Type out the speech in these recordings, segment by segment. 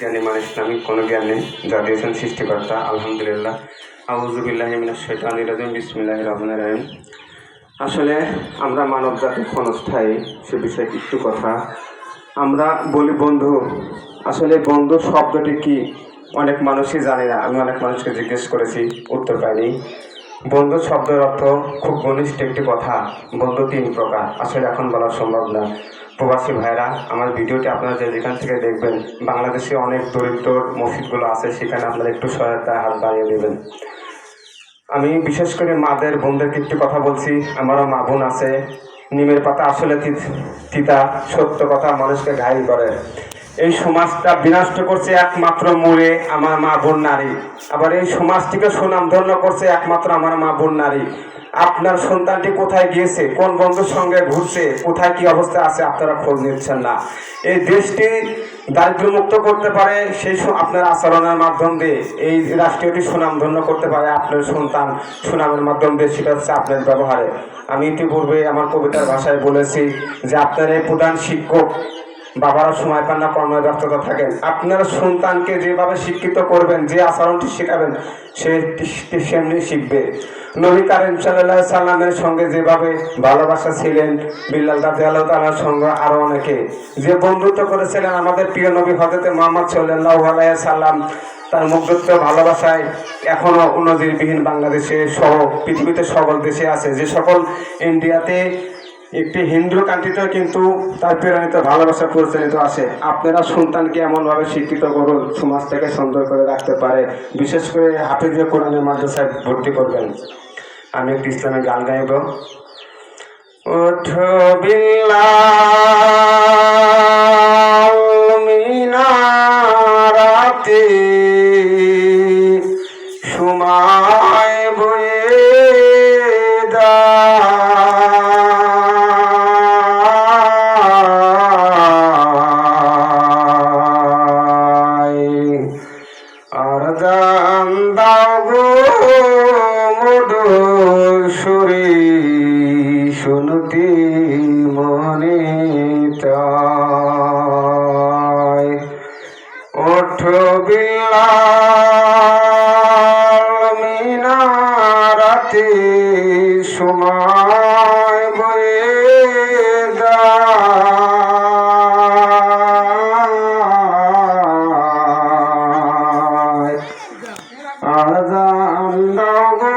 জ্ঞানী মানুষ নামে কোনো জ্ঞান নেই, যা দিয়েছেন সৃষ্টিকর্তা। আলহামদুলিল্লাহ। আউযু বিল্লাহি মিনাশ শাইতানির রাজিম। বিসমিল্লাহির রহমানির রহিম। আসলে আমরা মানব জাতি ক্ষণস্থায়ী, সে বিষয়ে একটু কথা। আমরা বলি বন্ধু, আসলে বন্ধু শব্দটি কি অনেক মানুষই জানে না। আমি অনেক মানুষকে জিজ্ঞেস করেছি, উত্তর পাইনি। বন্ধু শব্দের অর্থ খুব ঘনিষ্ঠ একটি কথা। বন্ধু তিন প্রকার, আসলে এখন বলা সম্ভব না। প্রবাসী ভাইরা, আমার ভিডিওটি আপনারা যেখান থেকে দেখবেন, বাংলাদেশে অনেক দরিদ্র মসজিদগুলো আছে, সেখানে আপনারা একটু সহায়তায় হাত বাড়িয়ে দেবেন। আমি বিশেষ করে মাদের বোনদেরকে একটু কথা বলছি। আমারও মা বোন আছে। নিমের পাতা আসলে তিতা, সত্য কথা মানুষকে ঘায়ল করে। এই সমাজটা বিনষ্ট করছে একমাত্র মূলে আমার মা বোন নারী। আবার এই সমাজটিকে সুনামধন্য করছে একমাত্র আমার মা বোন নারী। আপনার সন্তানটি কোথায় গিয়েছে, কোন বন্ধুর সঙ্গে ঘুরছে, কোথায় কি অবস্থা আছে, আপনারা খোঁজ নিচ্ছেন না। এই দেশটি দারিদ্র্যমুক্ত করতে পারে সেই আপনার আচরণের মাধ্যম দিয়ে, এই রাষ্ট্রটি সুনামধন্য করতে পারে আপনার সন্তান সুনামের মাধ্যম দিয়ে, সেটা হচ্ছে আপনার ব্যবহারে। আমি ইতিপূর্বে আমার কবিতার ভাষায় বলেছি যে আপনার এই প্রধান শিক্ষক বাবারা সময় পান না, কর্মের ব্যস্ততা থাকেন। আপনার সন্তানকে যেভাবে শিক্ষিত করবেন, যে আচরণটি শেখাবেন, সে সেমনি শিখবে। নবী কারীম সাল্লাল্লাহু আলাইহি সাল্লামের সঙ্গে যেভাবে ভালোবাসা ছিলেন, বিল্লাল রাদিয়াল্লাহু তাআলার সঙ্গে আরো অনেকে যে বন্ধুত্ব করেছিলেন, আমাদের প্রিয় নবী হযরত মুহাম্মদ সাল্লাল্লাহু আলাইহি সাল্লাম, তার মুগ্ধত্ব ভালোবাসায় এখনো নজিরবিহীন বাংলাদেশে সহ পৃথিবীতে সকল দেশে আছে। যে সকল ইন্ডিয়াতে একটি হিন্দু কান্ট্রিতেও কিন্তু তার প্রেরণিত ভালোবাসা পরিচালিত আছে। আপনারা সন্তানকে এমনভাবে শিক্ষিত করুন, সমাজটাকে সুন্দর করে রাখতে পারে। বিশেষ করে হাফিজে কোরআনের মাদ্রাসায় ভর্তি করবেন। আমি একটি ইসলামী গান গাইব। ওঠো বিল্লাল মিনারাতে, সময় বয়ে আর দান দাও গো মধুর সুরে, শুনতে মনে চায়। ওঠো বিল্লাল মিনারাতে, সময় বয়ে আজান দাও গো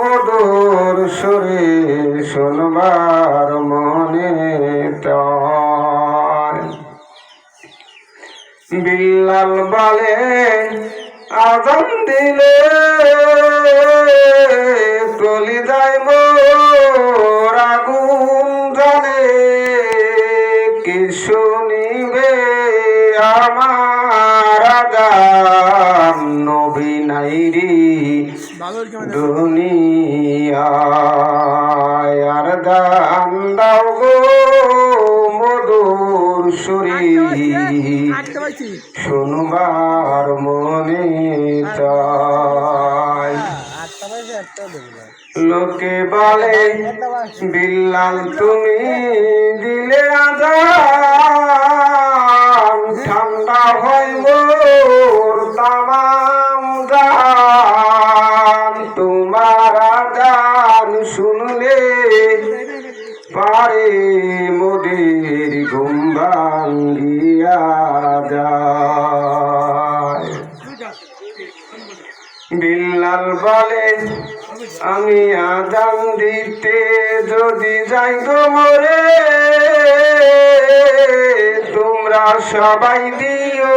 মধুর সুরে, শুনবার মনে চায়। বিল্লাল বলে আজান দিলে কলিজায় মোর আগুন জ্বলে, কি শুনিবে আমার আজান, নবী নাই রে দুনিয়ায়। আর গান দাও গো মধুর সুরে, শুনবার মনে চায়। লোকে বলে বিল্লাল তুমি দিলে আজান, ঠান্ডা হয় মোর তামাম জান, তোমার আজান শুনলে পারে মোদের ঘুম ভাঙ্গিয়া যায়। বিল্লাল বলে আমি আজান দিতে যদি যাই গো মরে, তোমরা সবাই দিও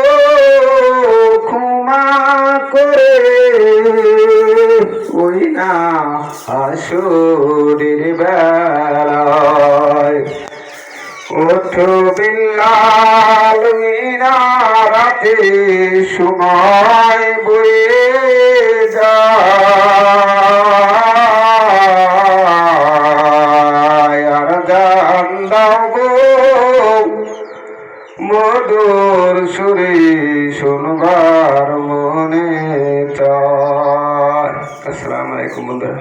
ক্ষমা করে, ওই না হাসরের বেলায়। ওঠো বিল্লাল মিনারাতে, সময় বয়ে যায়। আর গান দাও গো মধুর সুরে, শুনবার মনে চায়। আসসালামু আলাইকুম বন্ধুরা।